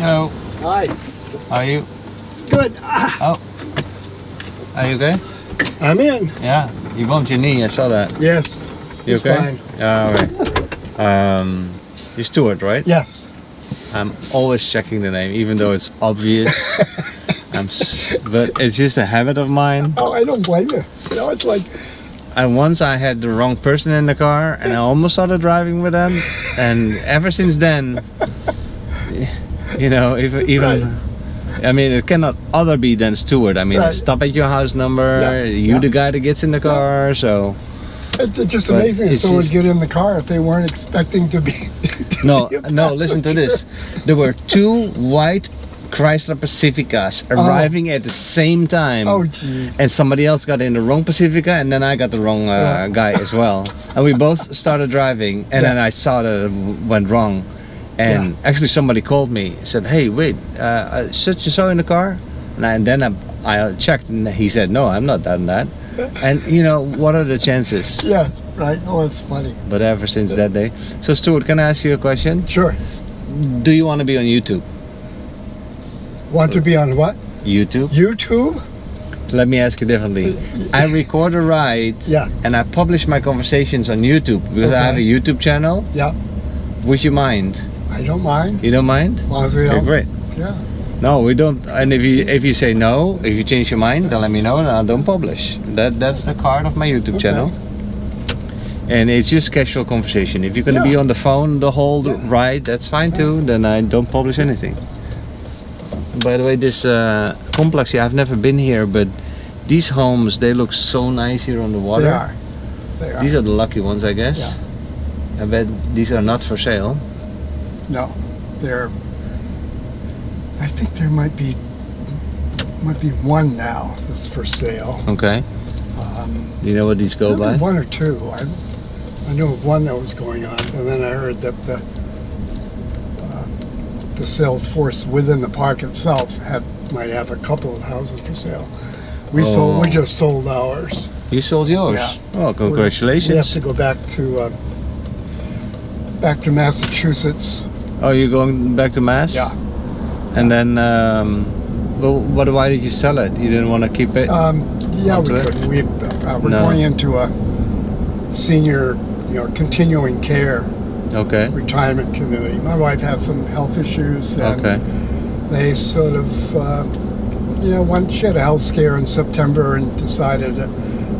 Hello. Hi. How are you? Good. Oh. Are you okay? I'm in. Yeah. You bumped your knee. I saw that. Yes. You it's okay? fine. Yeah. All right. You're Stuart, right? Yes. I'm always checking the name, even though it's obvious. But it's just a habit of mine. Oh, I don't blame you. You know, it's like. And once I had the wrong person in the car, and I almost started driving with them. And ever since then, you know, even. Right. I mean, it cannot other be than Stuart. I mean, I Right. stop at your house number. Yeah, You yeah. the guy that gets in the car. So It's just But amazing if it's someone just- get in the car if they weren't expecting to be. no, to be a no. Listen to this. There were two white Chrysler Pacificas arriving at the same time. Oh, gee. And somebody else got in the wrong Pacifica, and then I got the wrong Yeah. guy as well. And we both started driving, and then I saw that it went wrong. And actually, somebody called me, said, "Hey, wait, such and so in the car?" And then I checked, and he said, "No, I'm not done that." And you know, what are the chances? Yeah. Right. Oh, it's funny. But ever since that day. So, Stuart, can I ask you a question? Sure. Do you want to be on YouTube? Want to be on what? YouTube? YouTube? Let me ask you differently. I record a ride, Yeah. and I publish my conversations on YouTube because I have a Okay. YouTube channel. Yeah. Would you mind? I don't mind. You don't mind? As long as we Okay, don't. great. Yeah. No, we don't. And if you say no, if you change your mind, then let me know, and I don't publish. That's the card of my YouTube channel. And it's just casual conversation. If you're gonna be Yeah. on the phone the whole ride, that's fine too. Then I don't publish anything. By the way, this complex here, I've never been here, but these homes, they look so nice here on the water. They are. They are. These are the lucky ones, I guess. I bet these are not for sale. No, they're. I think there might be one now that's for sale. Okay. Do you know what these go by? One or two. I knew of one that was going on, and then I heard that the sales force within the park itself might have a couple of houses for sale. We just sold ours. You sold yours? Yeah. Oh, congratulations. We have to go back to Massachusetts. Oh, you're going back to Mass? Yeah. And then, well, why did you sell it? You didn't want to keep it? Yeah, we couldn't. We're No. going into a senior, continuing care Okay. retirement community. My wife had some health issues, and they sort of, she had a health scare in September and decided that,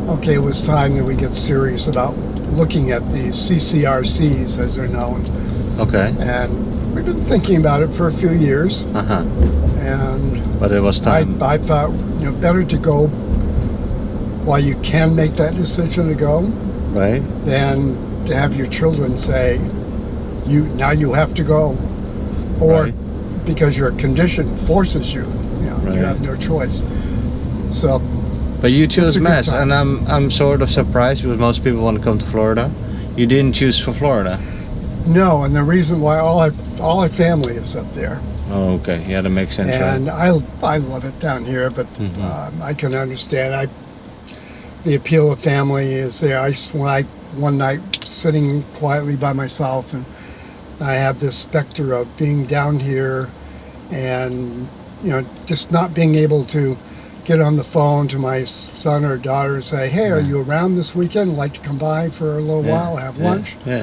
okay, it was time that we get serious about looking at these CCRCs, as they're known. Okay. And we've been thinking about it for a few years, and But it was time. I thought, better to go while you can make that decision to go, Right? than to have your children say, now you have to go, or because your condition forces you. You have no choice. So. But you chose a good Mass, time. and I'm sort of surprised because most people want to come to Florida. You didn't choose for Florida. No, and the reason why all our family is up there. Oh, okay. Yeah, that makes sense. And right? I love it down here, but I can understand. The appeal of family is there. One night sitting quietly by myself, and I have this specter of being down here, and just not being able to get on the phone to my son or daughter and say, "Hey, are you around this weekend? I'd like to come by for a little while, have lunch." Yeah.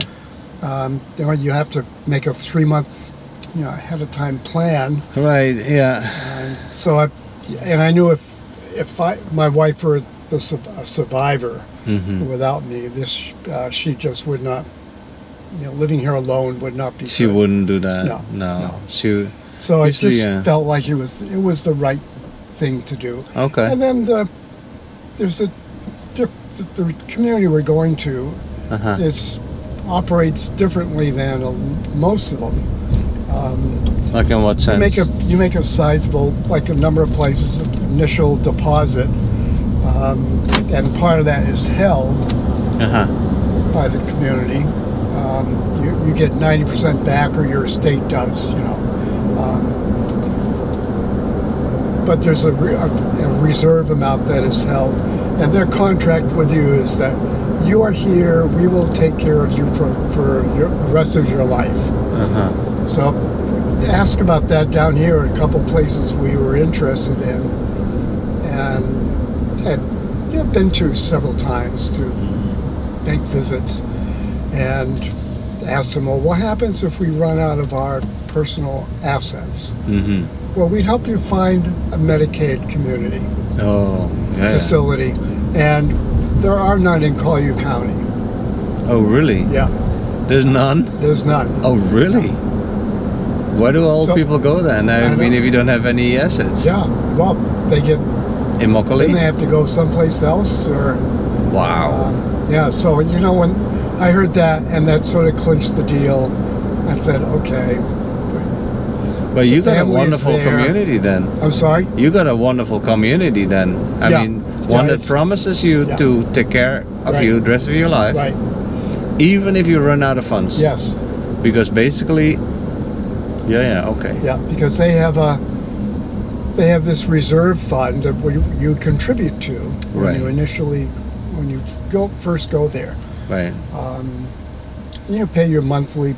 You have to make a 3-month, ahead of time plan. Right. Yeah. And so I knew if my wife were a survivor without me, she just would not, living here alone would not be. She good. wouldn't do that. No. usually, So it just felt like it was the right thing to do. Okay. And then there's the community we're going to. Operates differently than most of them. Like in what sense? You make a sizable, like a number of places, initial deposit, and part of that is held by the community. You get 90% back, or your estate does. But there's a reserve amount that is held, and their contract with you is that you are here, we will take care of you for the rest of your life. So ask about that down here. A couple places we were interested in, and had been to several times to make visits, and asked them, well, what happens if we run out of our personal assets? Mm-hmm. Well, we'd help you find a Medicaid community facility, and there are none in Collier County. Oh, really? Yeah, There's none? there's none. Oh, really? Where do old So- people go then? I mean, if you don't have any assets. Yeah, well, they get, In Mokkoli? then they have to go someplace else, or Wow. yeah. So when I heard that, and that sort of clinched the deal, I thought, okay, But you got a family is wonderful there. community then. I'm sorry. You got a wonderful community then. I Yeah. mean, one that it's- promises you yeah. to take care of Right. you the rest of your life, Right. even if you run out of funds. Yes. Because basically, okay. Yeah, because they have this reserve fund that you contribute to when Right. when you first go there. Right. You pay your monthly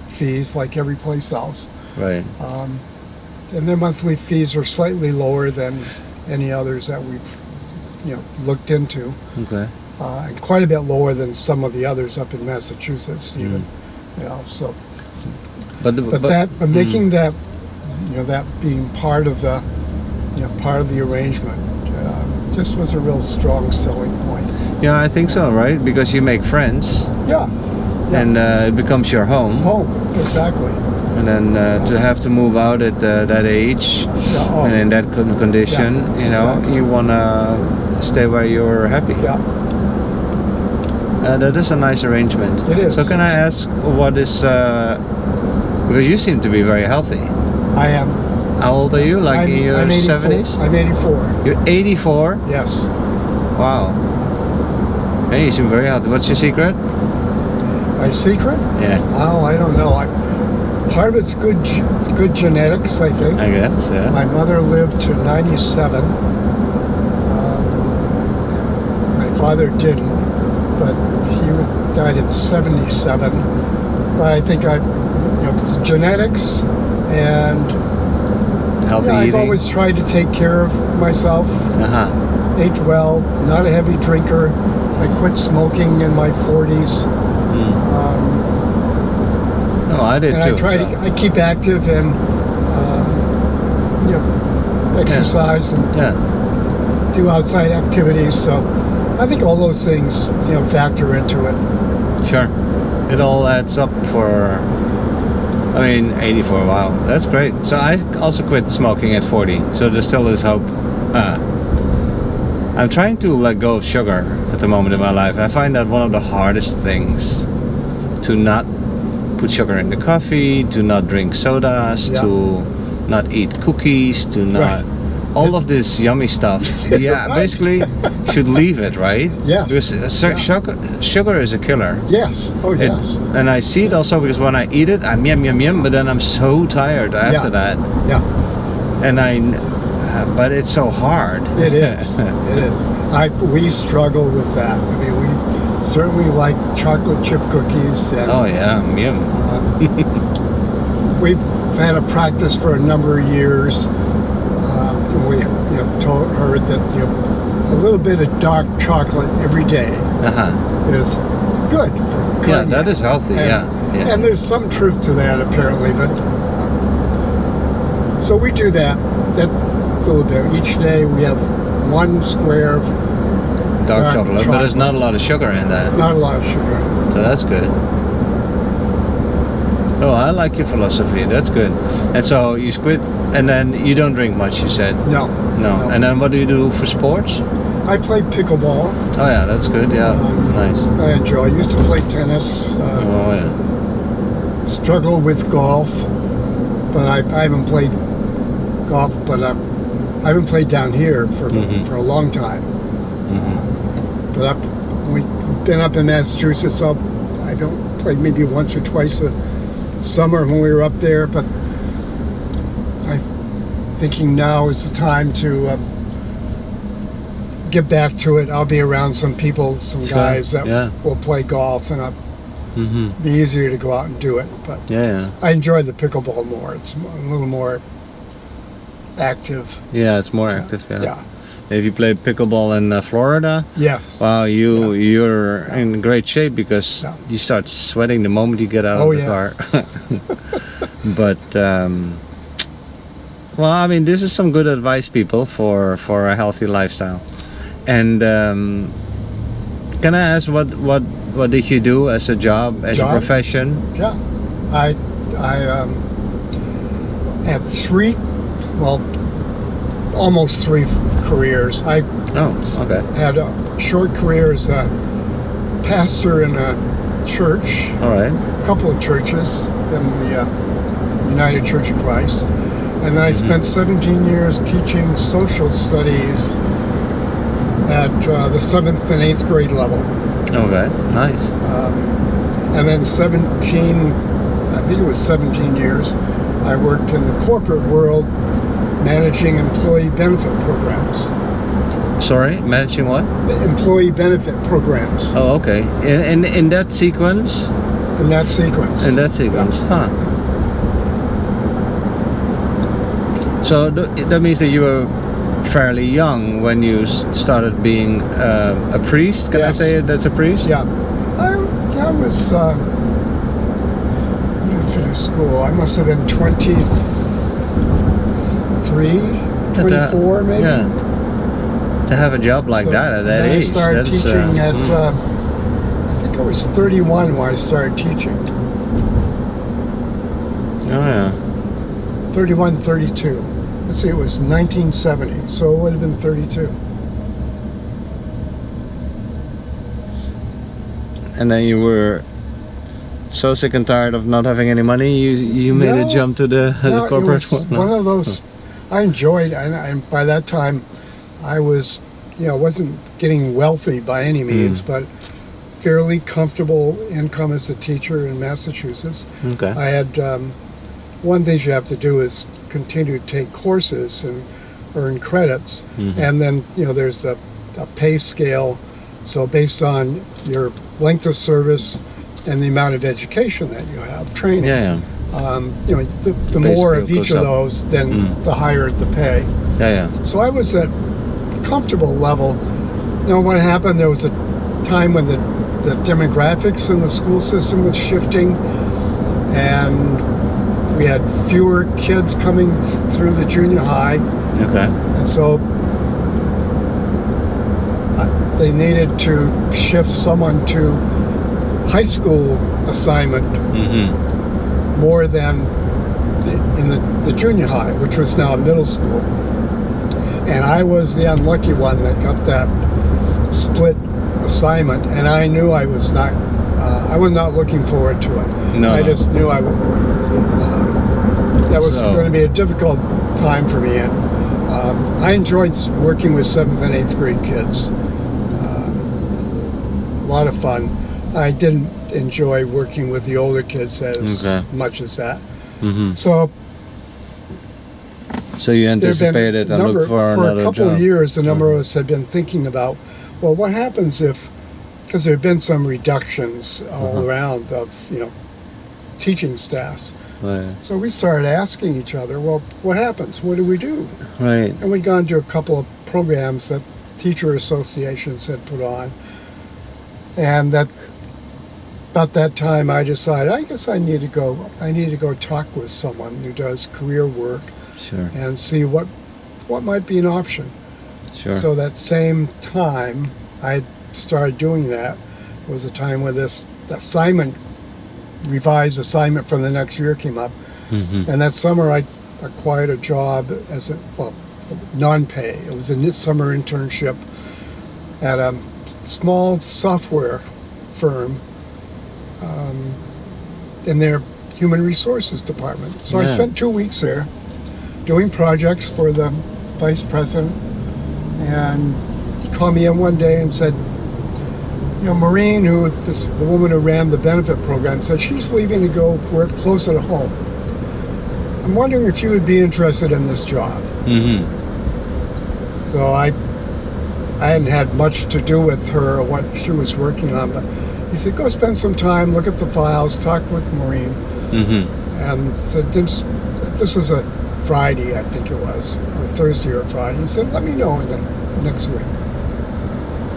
fees like every place else. Right. And their monthly fees are slightly lower than any others that we've looked into, Okay. and quite a bit lower than some of the others up in Massachusetts even. So But making that that being part of the arrangement just was a real strong selling point. yeah, I think so, right? Because you make friends, Yeah. Yeah. and it becomes your home. Home, exactly. And then to have to move out at that age Yeah, and in that condition, Yeah, exactly. you wanna stay where you're happy. Yeah. That is a nice arrangement. It is. So can I ask what is because you seem to be very healthy. I am. How old are you? Like in your 84. 70s? I'm 84. You're 84? Yes. Wow. Hey, you seem very healthy. What's your secret? My secret? Yeah, Oh, I don't know. Part of it's good genetics, I think. I guess. Yeah. My mother lived to 97. My father didn't, but he died at 77. But I think it's genetics, and Healthy I've eating. always tried to take care of myself. Ate well, not a heavy drinker. I quit smoking in my 40s. Oh, I did And too. I try so. I keep active and exercise and Yeah. do outside activities. So I think all those things factor into it. Sure. It all adds up for. I mean, 84. Wow, that's great. So I also quit smoking at 40. So there still is hope. I'm trying to let go of sugar at the moment in my life. I find that one of the hardest things to not put sugar in the coffee, to not drink sodas, Yeah. to not eat cookies, to not Right. all of this yummy stuff. Yeah, Right. basically should leave it, right? Yes. Because sugar is a killer. Yes. Oh, It- yes. And I see it also because when I eat it, I'm yum, but then I'm so tired after that. Yeah. And but it's so hard. It is. It is. We struggle with that. I mean, we certainly like chocolate chip cookies. And, Oh yeah, yum. We've had a practice for a number of years. We heard that a little bit of dark chocolate every day is good for cardiac. Yeah, that is healthy. And, yeah. and there's some truth to that apparently, but so we do that a little bit. Each day we have one square of Dark chocolate, but there's not a lot of sugar in that. not a lot of sugar in it. So that's good. Oh, I like your philosophy. That's good. And so you quit, and then you don't drink much. You said No. no. And then what do you do for sports? I play pickleball. Oh yeah, that's good. Yeah, nice. I enjoy. I used to play tennis. Oh yeah. Struggle with golf, but I haven't played golf. But I haven't played down here for a long time. But we've been up in Massachusetts. I don't play maybe once or twice a summer when we were up there. But I'm thinking now is the time to get back to it. I'll be around some people, some guys that will play golf, and be easier to go out and do it. But Yeah. I enjoy the pickleball more. It's a little more active. Yeah, it's more active. Yeah. Yeah. If you play pickleball in Florida, Yes. wow, you're Yeah. in great shape because Yeah. you start sweating the moment you get out Oh, of the yes. car. But well, I mean, this is some good advice, people, for a healthy lifestyle. And can I ask what did you do as a job, as a profession? Yeah. I had almost three careers. I Okay. had a short career as a pastor in a church, All right. a couple of churches in the United Church of Christ. And then I spent 17 years teaching social studies at the 7th and 8th grade level. Okay. Nice. And then 17 years, I worked in the corporate world managing employee benefit programs. Sorry, managing what? The employee benefit programs. Oh, okay. In that sequence. In that sequence. In that sequence, huh? So that means that you were fairly young when you started being a priest. Can I say that's a priest? Yeah. I was. When did I finish school? I must have been 23, 24 maybe. Yeah. To have a job like that at that age. I started teaching at. I think I was 31 when I started teaching. Oh yeah. 31, 32. Let's see, it was 1970, so it would have been 32. And then you were so sick and tired of not having any money, you made a jump to the corporate it was one of those. I enjoyed, and by that time, I was, wasn't getting wealthy by any means, but fairly comfortable income as a teacher in Massachusetts. Okay. I had one thing you have to do is continue to take courses and earn credits, and then there's a pay scale. So based on your length of service and the amount of education that you have, training, the more of each of those, then the higher the pay. So I was at comfortable level. What happened? There was a time when the demographics in the school system was shifting, and we had fewer kids coming through the junior high. Okay. And so they needed to shift someone to high school assignment more than in the junior high, which was now middle school. And I was the unlucky one that got that split assignment, and I knew I was not looking forward to it. No. I just knew I would. That was going to be a difficult time for me, and I enjoyed working with 7th and 8th grade kids. A lot of fun. I didn't enjoy working with the older kids as much as that. So you anticipated and looked for another a couple job. of years, a number of us had been thinking about, well, what happens if, because there have been some reductions all around of teaching staffs. Right. So we started asking each other, well, what happens? What do we do? Right. And we'd gone to a couple of programs that teacher associations had put on. And about that time, I decided, I guess I need to go talk with someone who does career work. Sure. And see what might be an option. Sure. So that same time I started doing that was a time when this revised assignment from the next year came up. And that summer I acquired a job as non-pay. It was a summer internship at a small software firm in their human resources department. So I spent 2 weeks there doing projects for the vice president, and he called me in one day and said, Maureen, the woman who ran the benefit program, said she's leaving to go work closer to home. I'm wondering if you would be interested in this job. So I hadn't had much to do with her or what she was working on, but he said, go spend some time, look at the files, talk with Maureen. And said, this was a Friday, I think it was, or Thursday or Friday. He said, let me know in the next week.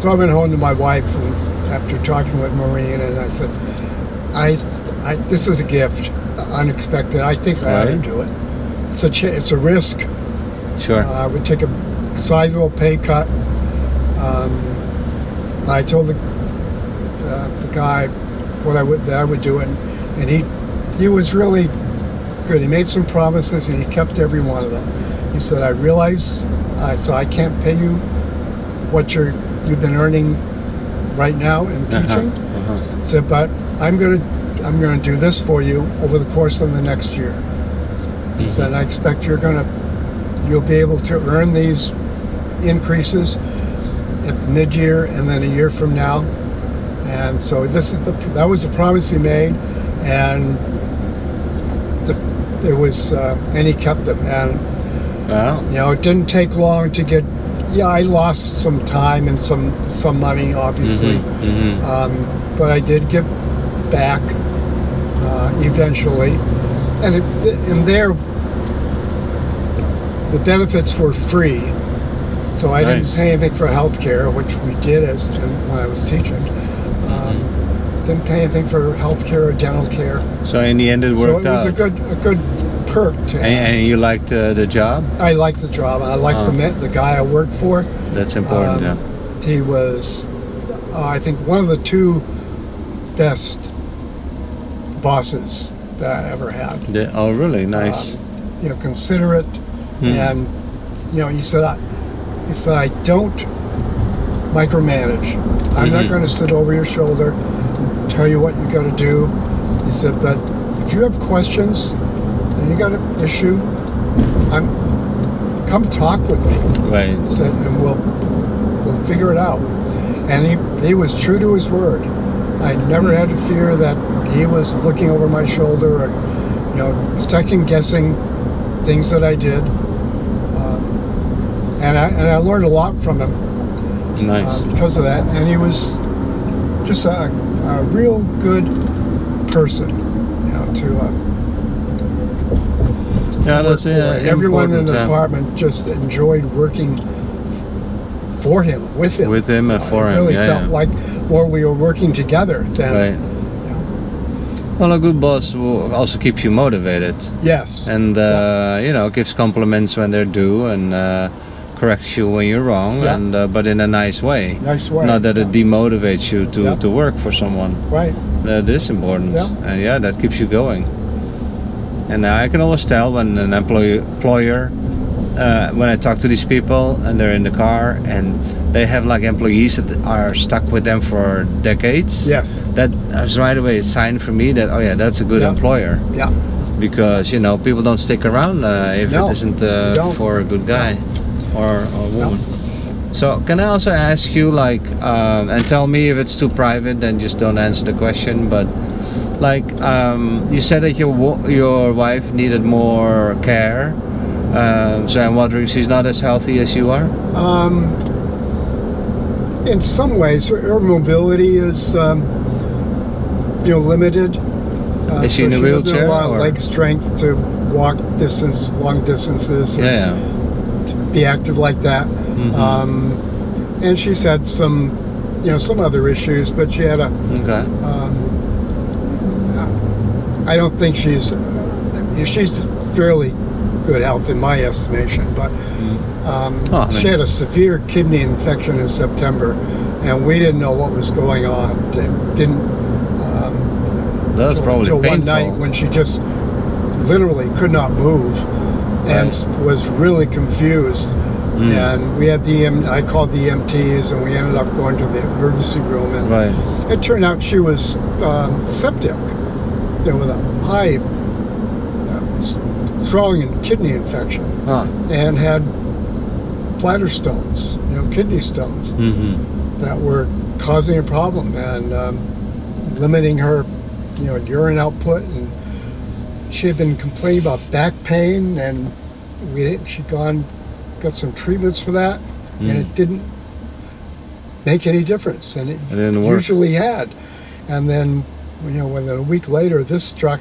So I went home to my wife and after talking with Maureen, and I said, this is a gift, unexpected. I think I ought to do it. It's a risk. Sure. I would take a sizable pay cut. I told the guy that I would do it, and he was really good. He made some promises, and he kept every one of them. He said, "I realize, so I can't pay you what you've been earning right now in teaching." He said, "But I'm gonna do this for you over the course of the next year." He said, "I expect you'll be able to earn these increases at the mid-year and then a year from now." And so that was the promise he made, and he kept them. And it didn't take long to get. Yeah, I lost some time and some money, obviously, but I did get back eventually, and there the benefits were free, so I didn't pay anything for health care, which we did when I was teaching. Didn't pay anything for health care or dental care. So in the end, it worked out. So it was a good perk to have. And you liked the job? I liked the job. I liked the guy I worked for. That's important. He was, I think, one of the two best bosses that I ever had. Oh, really? Nice. Considerate, and he said I don't micromanage. I'm not going to sit over your shoulder and tell you what you got to do. He said, but if you have questions and you got an issue, come talk with me. Right. He said, and we'll figure it out. And he was true to his word. I never had to fear that he was looking over my shoulder or second guessing things that I did. And I learned a lot from him. Nice. Because of that, and he was just a real good person, that's everyone in the important, department just enjoyed working for him, with him. With him and for him. It really felt like more we were working together than. Right. Well, a good boss will also keep you motivated. Yes. And gives compliments when they're due, and corrects you when you're wrong, and but in a nice way. Nice way. Not that it demotivates you to work for someone. Right. That is important. Yeah. And that keeps you going. And I can always tell when an employer, when I talk to these people and they're in the car and they have like employees that are stuck with them for decades. Yes. That is right away a sign for me that that's a good employer. Yeah. Because people don't stick around if it isn't for a good guy. Or woman. No. So can I also ask you and tell me if it's too private, then just don't answer the question, but you said that your wife needed more care, so I'm wondering, she's not as healthy as you are? In some ways her mobility is limited. Is she in a wheelchair? She doesn't have a lot of leg strength to walk long distances. To be active like that. And she's had some other issues, but she had I don't think she's fairly good health in my estimation, but she had a severe kidney infection in September, and we didn't know what was going on. And didn't that was probably until painful. One night when she just literally could not move. And was really confused, and we had I called the EMTs, and we ended up going to the emergency room, and it turned out she was septic, with a high, strong kidney infection, and had bladder stones, kidney stones, that were causing a problem and limiting her, urine output, and she had been complaining about back pain, and she got some treatments for that, and it didn't make any difference, and it didn't work. Usually had. And then, when a week later this struck,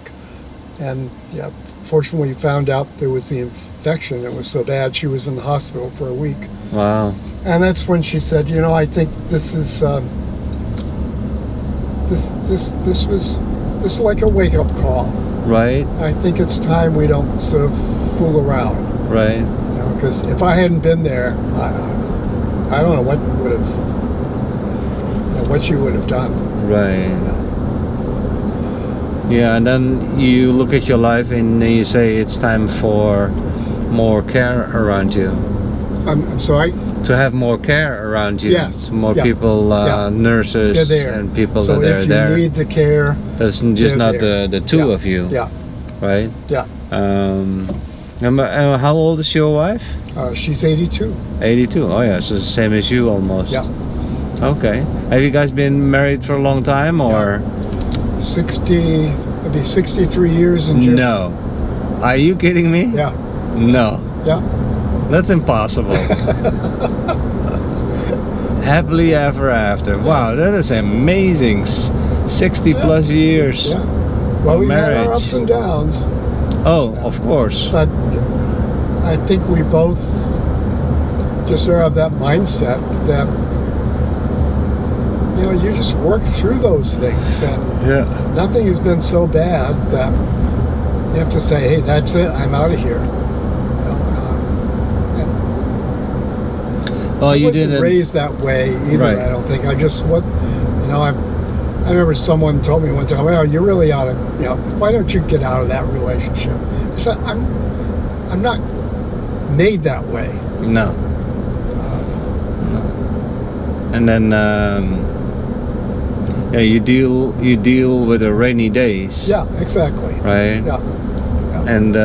and yeah, fortunately we found out there was the infection. It was so bad she was in the hospital for a week. Wow. And that's when she said, I think this is this is like a wake up call. Right. I think it's time we don't sort of fool around. Right. Because if I hadn't been there, I don't know what would have, what she would have done. Right. Yeah, and then you look at your life and you say it's time for more care around you. I'm sorry? To have more care around you. Yes. More Yeah. people, Yeah. nurses They're there. and people So that are if you there. need the care, That's just they're not there. the two Yeah. of you. Yeah. Right? Yeah. How old is your wife? She's 82. 82. Oh yeah, so the same as you almost. Yeah. Okay. Have you guys been married for a long time or? 60, it'll be 63 years in June. No. Are you kidding me? Yeah. No. Yeah. That's impossible. Happily ever after. Wow, that is amazing. 60 plus years. Yeah. Well, we had our marriage. ups and downs, Oh, of course. but I think we both just sort of have that mindset that, you just work through those things, and Yeah. nothing has been so bad that you have to say, hey, that's it, I'm out of here. And Well, I you wasn't didn't. raised that way either. Right. I don't think. I just I remember someone told me one time, "Well, you're really out of. Why don't you get out of that relationship?" I said, I'm not made that way. No. No. And then, yeah, you deal with the rainy days. Yeah, exactly. Right. Yeah. Yeah. And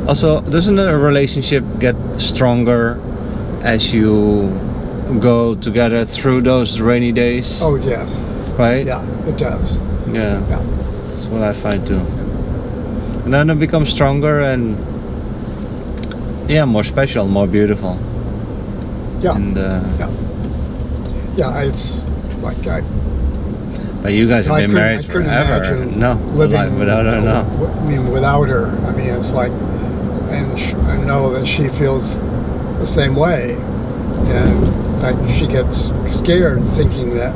also, doesn't a relationship get stronger as you go together through those rainy days? Oh yes. Right? Yeah, it does. Yeah. Yeah. That's what I find too. And then it becomes stronger and more special, more beautiful. Yeah. And Yeah. Yeah. It's like but you guys have been married I couldn't forever. imagine No, living life without her. No. I mean, without her. I mean, it's like, and I know that she feels the same way, and in fact, she gets scared thinking that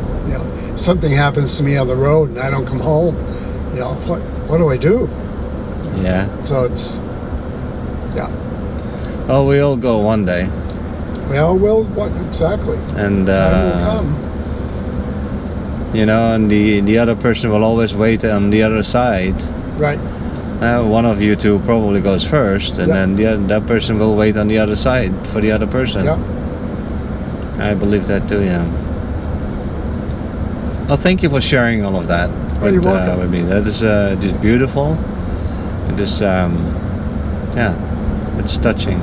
something happens to me on the road and I don't come home. What do I do? Yeah. So it's Well, we all go one day, well, what exactly? and Time will come. and the other person will always wait on the other side. Right. One of you two probably goes first, and Yeah. then that person will wait on the other side for the other person. Yeah. I believe that too. Yeah. Well, thank you for sharing all of that you're welcome. with me. That is just beautiful. It is, it's touching.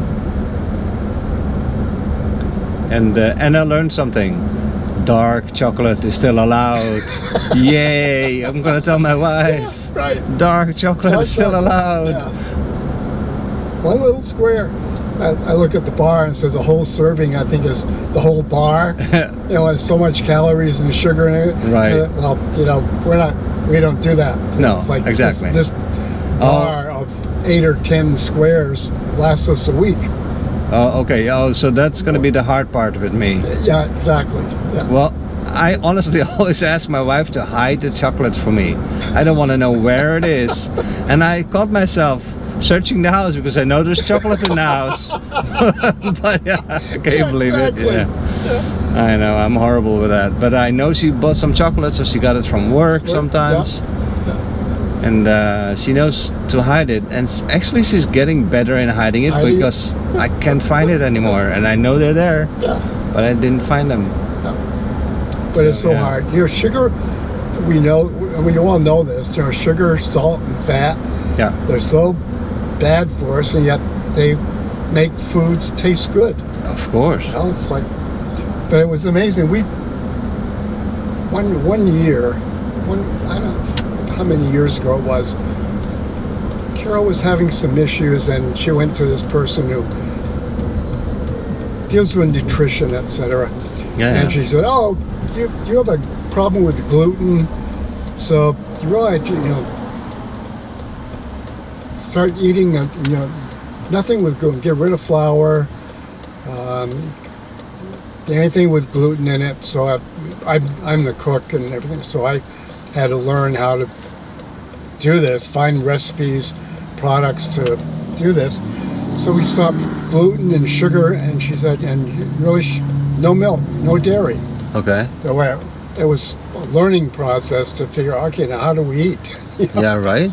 And I learned something. Dark chocolate is still allowed. Yay! I'm gonna tell my wife. Right. Dark chocolate is still allowed. Yeah. One little square. I look at the bar and it says a whole serving. I think is the whole bar. Has so much calories and sugar in it. Right. Well, we don't do that. No, It's like exactly. This bar of 8 or 10 squares lasts us a week. Oh, okay. Oh, so that's gonna be the hard part with me. Yeah, exactly. Yeah. Well, I honestly always ask my wife to hide the chocolate for me. I don't want to know where it is. And I caught myself searching the house because I know there's chocolate in the house. But yeah, can you believe exactly. it? Yeah. I know, I'm horrible with that. But I know she bought some chocolate, so she got it from work sometimes. Yeah. And she knows to hide it. And actually she's getting better in hiding it because I can't find it anymore. And I know they're there, Yeah. but I didn't find them. But it's so yeah. hard. Sugar, we know, and we all know this, sugar, salt, and fat, Yeah. they're so bad for us, and yet they make foods taste good. Of course. It's like, but it was amazing. One year, I don't know how many years ago it was, Carol was having some issues, and she went to this person who deals with nutrition, etc. Yeah. And she said, "Oh, you have a problem with gluten So really, start eating, nothing with gluten. Get rid of flour, anything with gluten in it. So I'm the cook and everything. So I had to learn how to do this, find recipes, products to do this. So we stopped gluten and sugar, and she said, and really no milk, no dairy. Okay. So it was a learning process to figure out, okay, now how do we eat? Yeah, right.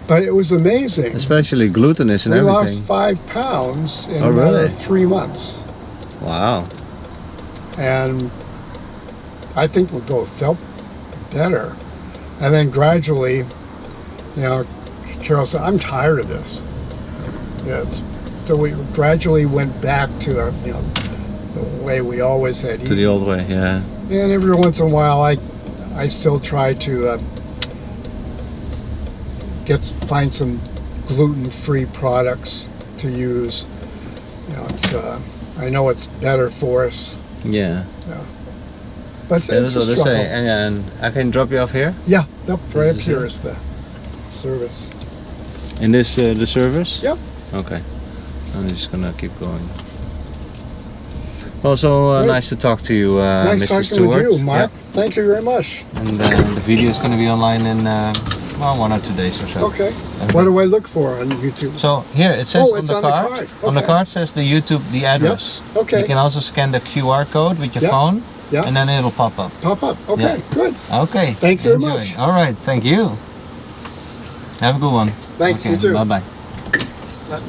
But it was amazing. Especially glutinous and we everything. lost 5 pounds in Oh, a matter really? of 3 months. Wow. And I think we both felt better. And then gradually, Carol said, I'm tired of this. So we gradually went back to the way we always had eaten. To the old way, yeah. And every once in a while, I still try to find some gluten-free products to use. I know it's better for us. Yeah. But Yeah, it's that's a what they struggle. say. And I can drop you off here? Yeah, right up This is here it? is the service. In this, the service? Yep. Okay. I'm just gonna keep going. Also, Great. nice to talk to you, Nice Mr. talking Stuart. with you, Mark. Thank you very much. Yeah. And the video is gonna be online in, 1 or 2 days or so. Okay. What do I look for on YouTube? So here it says Oh, on it's the on the card. card. On the Okay. card says the YouTube, the address. Okay. You can also scan the QR code with your Yep. phone, Yeah. and then it'll pop up. Pop up. Okay, Yeah. good. Okay. Thanks very Enjoy. much. All right. Thank you. Have a good one. Thanks, Okay, you too. Bye bye. Bye.